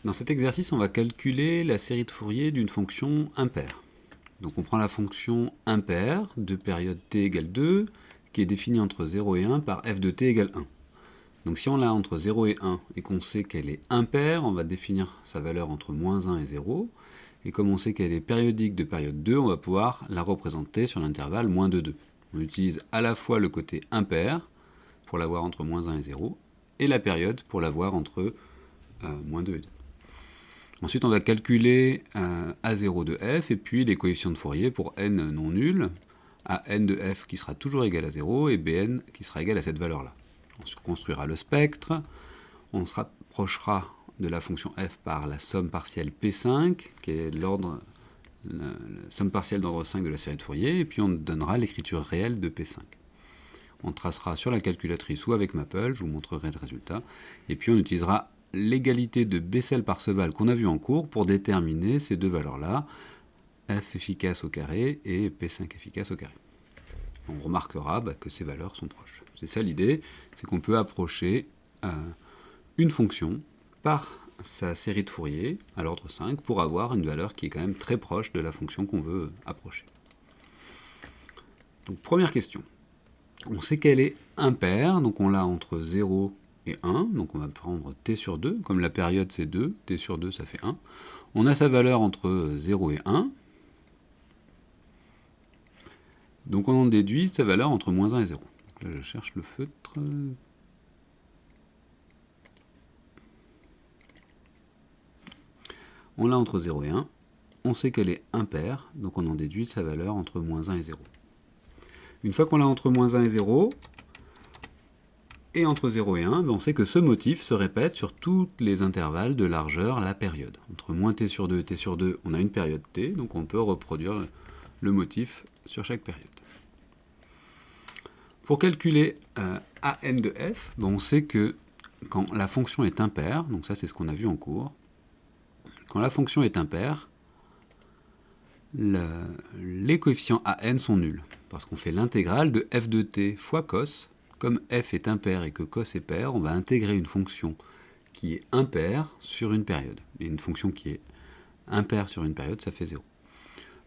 Dans cet exercice, on va calculer la série de Fourier d'une fonction impaire. Donc on prend la fonction impaire de période t égale 2, qui est définie entre 0 et 1 par f de t égale 1. Donc si on l'a entre 0 et 1 et qu'on sait qu'elle est impaire, on va définir sa valeur entre moins 1 et 0. Et comme on sait qu'elle est périodique de période 2, on va pouvoir la représenter sur l'intervalle moins de 2. On utilise à la fois le côté impaire, pour l'avoir entre moins 1 et 0, et la période pour l'avoir entre moins 2 et 2. Ensuite, on va calculer A0 de f, et puis les coefficients de Fourier pour n non nul, à n de f qui sera toujours égal à 0, et bn qui sera égal à cette valeur-là. On construira le spectre, on se rapprochera de la fonction f par la somme partielle P5, qui est la somme partielle d'ordre 5 de la série de Fourier, et puis on donnera l'écriture réelle de P5. On tracera sur la calculatrice ou avec Maple, je vous montrerai le résultat, et puis on utilisera l'égalité de Bessel-Parseval qu'on a vu en cours pour déterminer ces deux valeurs-là, f efficace au carré et P5 efficace au carré. On remarquera que ces valeurs sont proches. C'est ça l'idée, c'est qu'on peut approcher une fonction par sa série de Fourier à l'ordre 5 pour avoir une valeur qui est quand même très proche de la fonction qu'on veut approcher. Donc première question. On sait qu'elle est impaire, donc on l'a entre 0 et 1, donc on va prendre t sur 2, comme la période c'est 2, t sur 2 ça fait 1. On a sa valeur entre 0 et 1, donc on en déduit sa valeur entre moins 1 et 0. Donc là je cherche le feutre. On l'a entre 0 et 1, on sait qu'elle est impaire, donc on en déduit sa valeur entre moins 1 et 0. Une fois qu'on l'a entre moins 1 et 0, et entre 0 et 1, on sait que ce motif se répète sur tous les intervalles de largeur la période. Entre moins t sur 2 et t sur 2, on a une période t, donc on peut reproduire le motif sur chaque période. Pour calculer an de f, on sait que quand la fonction est impaire, donc ça c'est ce qu'on a vu en cours, quand la fonction est impaire, les coefficients an sont nuls, parce qu'on fait l'intégrale de f de t fois cos. Comme f est impair et que cos est pair, on va intégrer une fonction qui est impaire sur une période. Et une fonction qui est impaire sur une période, ça fait 0.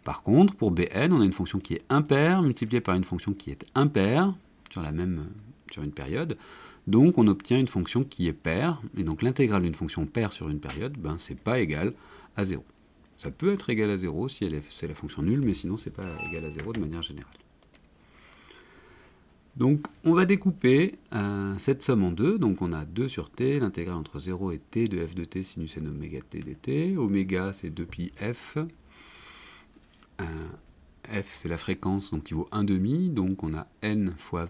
Par contre, pour bn, on a une fonction qui est impaire multipliée par une fonction qui est impaire sur une période. Donc on obtient une fonction qui est paire, et donc l'intégrale d'une fonction paire sur une période, c'est pas égal à 0. Ça peut être égal à 0 si c'est la fonction nulle, mais sinon c'est pas égal à 0 de manière générale. Donc on va découper cette somme en deux, donc on a 2 sur t, l'intégrale entre 0 et t de f de t sinus n oméga t dt, oméga c'est 2pi f, f c'est la fréquence donc qui vaut 1,5, donc on a n fois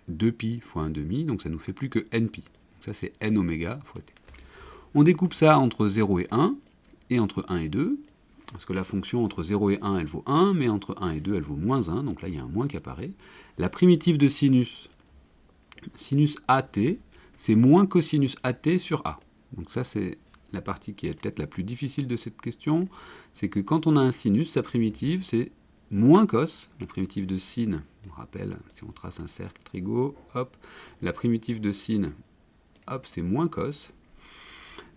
2pi fois 1,5, donc ça nous fait plus que npi, donc ça c'est n oméga fois t. On découpe ça entre 0 et 1, et entre 1 et 2, parce que la fonction entre 0 et 1, elle vaut 1, mais entre 1 et 2, elle vaut moins 1, donc là, il y a un moins qui apparaît. La primitive de sinus AT, c'est moins cosinus AT sur A. Donc ça, c'est la partie qui est peut-être la plus difficile de cette question, c'est que quand on a un sinus, sa primitive, c'est moins cos, la primitive de sin, on rappelle, si on trace un cercle trigo, hop, la primitive de sin, hop, c'est moins cos.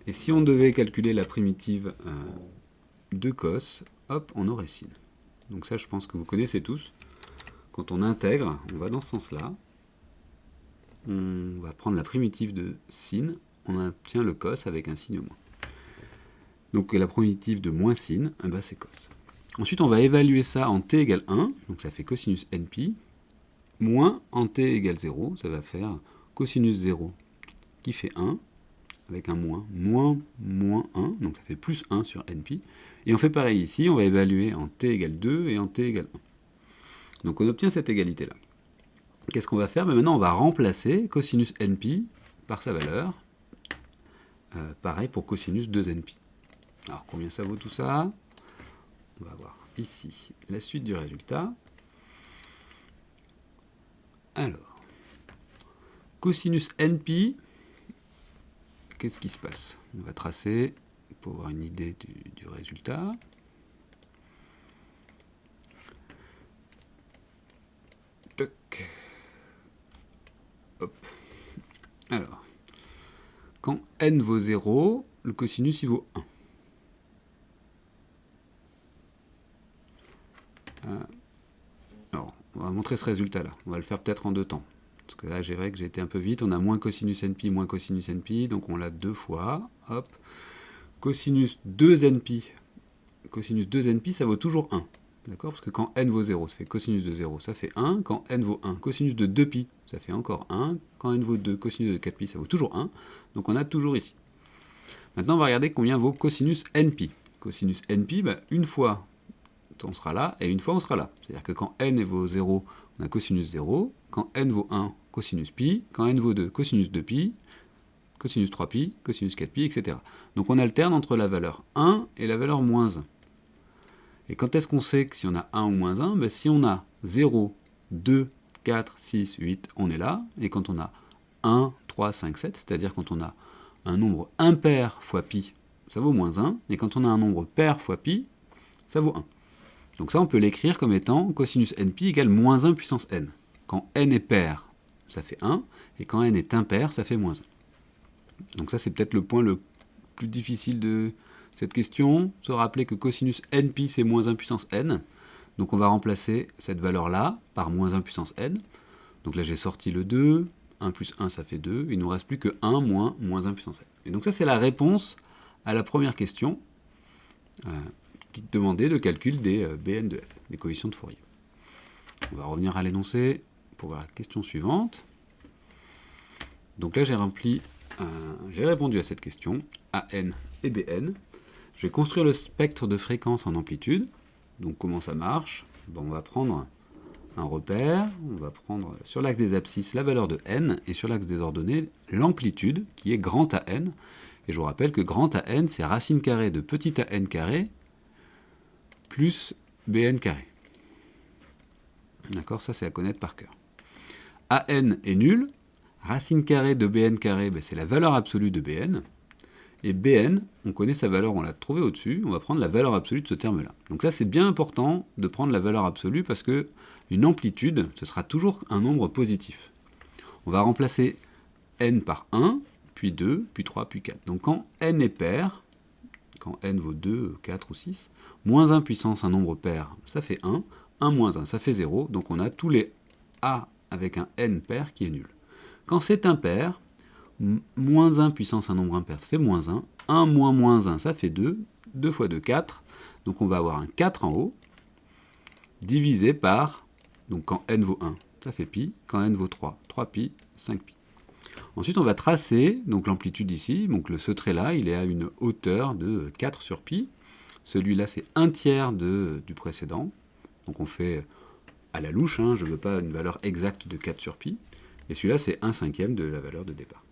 Et si on devait calculer la primitive de cos, hop, on aurait sin. Donc ça, je pense que vous connaissez tous. Quand on intègre, on va dans ce sens-là. On va prendre la primitive de sin, on obtient le cos avec un signe moins. Donc la primitive de moins sin, c'est cos. Ensuite, on va évaluer ça en t égale 1, donc ça fait cosinus npi, moins en t égale 0, ça va faire cosinus 0 qui fait 1, avec un moins, moins 1, donc ça fait plus 1 sur npi. Et on fait pareil ici, on va évaluer en t égale 2 et en t égale 1. Donc on obtient cette égalité-là. Qu'est-ce qu'on va faire? Maintenant, on va remplacer cosinus npi par sa valeur. Pareil pour cosinus 2npi. Alors combien ça vaut tout ça? On va voir ici la suite du résultat. Alors, cosinus npi, qu'est-ce qui se passe? On va tracer pour avoir une idée du résultat. Toc. Hop. Alors, quand n vaut 0, le cosinus il vaut 1. Alors, on va montrer ce résultat-là. On va le faire peut-être en deux temps. Parce que là, j'ai vrai que j'ai été un peu vite. On a moins cosinus np, moins cosinus np. Donc on l'a deux fois. Hop. Cosinus 2np. Cosinus 2np, ça vaut toujours 1. D'accord? Parce que quand n vaut 0, ça fait cosinus de 0, ça fait 1. Quand n vaut 1, cosinus de 2pi, ça fait encore 1. Quand n vaut 2, cosinus de 4pi, ça vaut toujours 1. Donc on a toujours ici. Maintenant, on va regarder combien vaut cosinus np. Cosinus np, bah, une fois, on sera là, et une fois, on sera là. C'est-à-dire que quand n vaut 0, on a cosinus 0. Quand n vaut 1, cosinus pi. Quand n vaut 2, cosinus 2pi. Cosinus 3pi, cosinus 4pi, etc. Donc on alterne entre la valeur 1 et la valeur moins 1. Et quand est-ce qu'on sait que si on a 1 ou moins 1 ben, si on a 0, 2, 4, 6, 8, on est là. Et quand on a 1, 3, 5, 7, c'est-à-dire quand on a un nombre impair fois pi, ça vaut moins 1. Et quand on a un nombre pair fois pi, ça vaut 1. Donc ça, on peut l'écrire comme étant cosinus np égale moins 1 puissance n. Quand n est pair, ça fait 1. Et quand n est impair, ça fait moins 1. Donc ça, c'est peut-être le point le plus difficile de cette question. Se rappeler que cosinus np, c'est moins 1 puissance n. Donc on va remplacer cette valeur-là par moins 1 puissance n. Donc là, j'ai sorti le 2. 1 plus 1, ça fait 2. Il ne nous reste plus que 1 moins moins 1 puissance n. Et donc ça, c'est la réponse à la première question qui demandait le calcul des Bn de f, des coefficients de Fourier. On va revenir à l'énoncé pour voir la question suivante. Donc là, j'ai répondu à cette question, AN et BN. Je vais construire le spectre de fréquence en amplitude. Donc comment ça marche? Bon, on va prendre un repère, on va prendre sur l'axe des abscisses la valeur de n, et sur l'axe des ordonnées l'amplitude, qui est grand AN. Et je vous rappelle que grand AN, c'est racine carrée de petit an carré plus Bn carré. D'accord? Ça, c'est à connaître par cœur. AN est nul. Racine carrée de Bn carré, ben, c'est la valeur absolue de Bn. Et Bn, on connaît sa valeur, on l'a trouvé au-dessus. On va prendre la valeur absolue de ce terme-là. Donc ça, c'est bien important de prendre la valeur absolue parce que une amplitude, ce sera toujours un nombre positif. On va remplacer n par 1, puis 2, puis 3, puis 4. Donc quand n est pair, quand n vaut 2, 4 ou 6, moins 1 puissance un nombre pair, ça fait 1. 1 moins 1, ça fait 0. Donc on a tous les a avec un n pair qui est nul. Quand c'est impair, moins 1 puissance un nombre impair, ça fait moins 1. 1 moins moins 1, ça fait 2. 2 fois 2, 4. Donc on va avoir un 4 en haut, divisé par, donc quand n vaut 1, ça fait pi. Quand n vaut 3, 3pi, 5pi. Ensuite, on va tracer donc l'amplitude ici. Donc ce trait-là, il est à une hauteur de 4 sur pi. Celui-là, c'est un tiers du précédent. Donc on fait à la louche, hein, je ne veux pas une valeur exacte de 4 sur pi. Et celui-là, c'est 1/5 de la valeur de départ.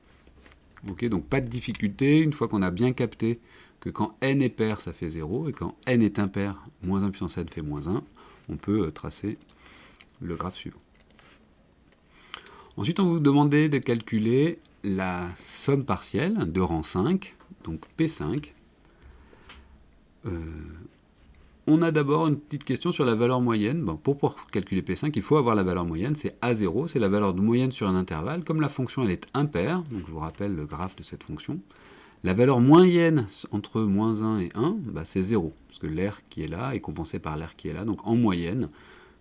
Ok, donc pas de difficulté, une fois qu'on a bien capté que quand n est pair, ça fait 0, et quand n est impair, moins 1 puissance n fait moins 1, on peut tracer le graphe suivant. Ensuite, on va vous demander de calculer la somme partielle de rang 5, donc P5. On a d'abord une petite question sur la valeur moyenne. Bon, pour pouvoir calculer P5, il faut avoir la valeur moyenne, c'est A0, c'est la valeur de moyenne sur un intervalle. Comme la fonction elle est impaire, donc je vous rappelle le graphe de cette fonction, la valeur moyenne entre moins 1 et 1, bah, c'est 0, parce que l'air qui est là est compensé par l'air qui est là. Donc en moyenne,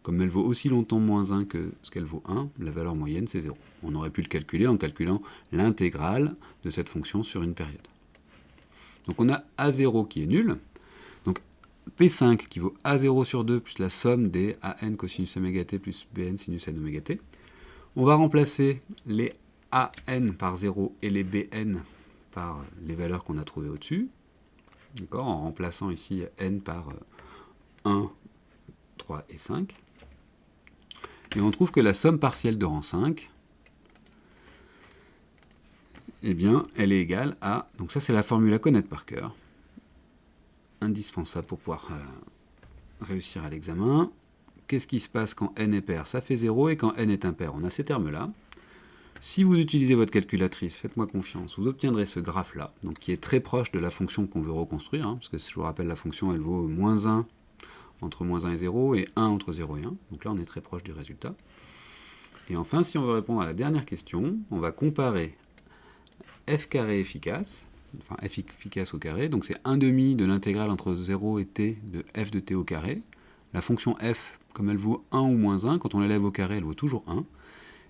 comme elle vaut aussi longtemps moins 1 que ce qu'elle vaut 1, la valeur moyenne c'est 0. On aurait pu le calculer en calculant l'intégrale de cette fonction sur une période. Donc on a A0 qui est nul. Donc P5 qui vaut A0 sur 2 plus la somme des AN cosinus oméga t plus BN sinus n oméga t. On va remplacer les AN par 0 et les BN par les valeurs qu'on a trouvées au-dessus. D'accord, en remplaçant ici n par 1, 3 et 5. Et on trouve que la somme partielle de rang 5, eh bien, elle est égale à... Donc ça, c'est la formule à connaître par cœur. Indispensable pour pouvoir réussir à l'examen. Qu'est-ce qui se passe quand n est pair? Ça fait 0, et quand n est impair, on a ces termes-là. Si vous utilisez votre calculatrice, faites-moi confiance, vous obtiendrez ce graphe-là, donc qui est très proche de la fonction qu'on veut reconstruire, hein, parce que je vous rappelle, la fonction, elle vaut moins 1 entre moins 1 et 0, et 1 entre 0 et 1. Donc là, on est très proche du résultat. Et enfin, si on veut répondre à la dernière question, on va comparer f carré efficace, enfin f efficace au carré, donc c'est 1 demi de l'intégrale entre 0 et t de f de t au carré. La fonction f, comme elle vaut 1 ou moins 1, quand on l'élève au carré, elle vaut toujours 1.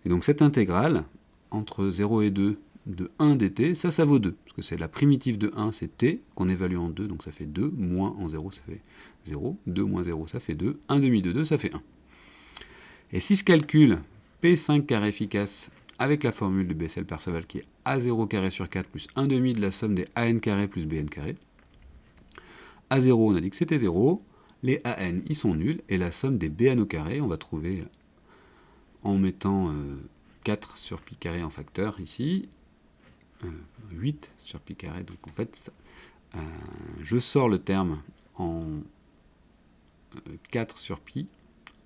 Et donc cette intégrale, entre 0 et 2, de 1 dt, ça vaut 2, parce que c'est la primitive de 1, c'est t, qu'on évalue en 2, donc ça fait 2, moins en 0, ça fait 0, 2 moins 0, ça fait 2, 1 demi de 2, ça fait 1. Et si je calcule P5 carré efficace avec la formule de Bessel-Perceval qui est A0 carré sur 4 plus 1 demi de la somme des AN carré plus BN carré, A0 on a dit que c'était 0, les AN ils sont nuls, et la somme des BN au carré, on va trouver en mettant 4 sur pi carré en facteur ici, 8 sur pi carré, donc en fait je sors le terme en 4 sur pi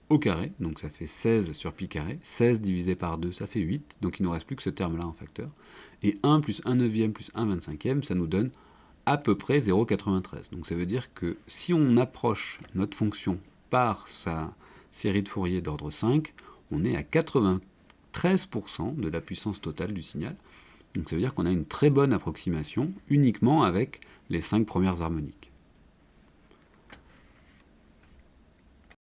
au carré, donc ça fait 16 sur pi carré, 16 divisé par 2 ça fait 8, donc il ne nous reste plus que ce terme là en facteur, et 1 plus 1 neuvième plus 1 25e, ça nous donne à peu près 0,93. Donc ça veut dire que si on approche notre fonction par sa série de Fourier d'ordre 5, on est à 93% de la puissance totale du signal. Donc ça veut dire qu'on a une très bonne approximation uniquement avec les 5 premières harmoniques.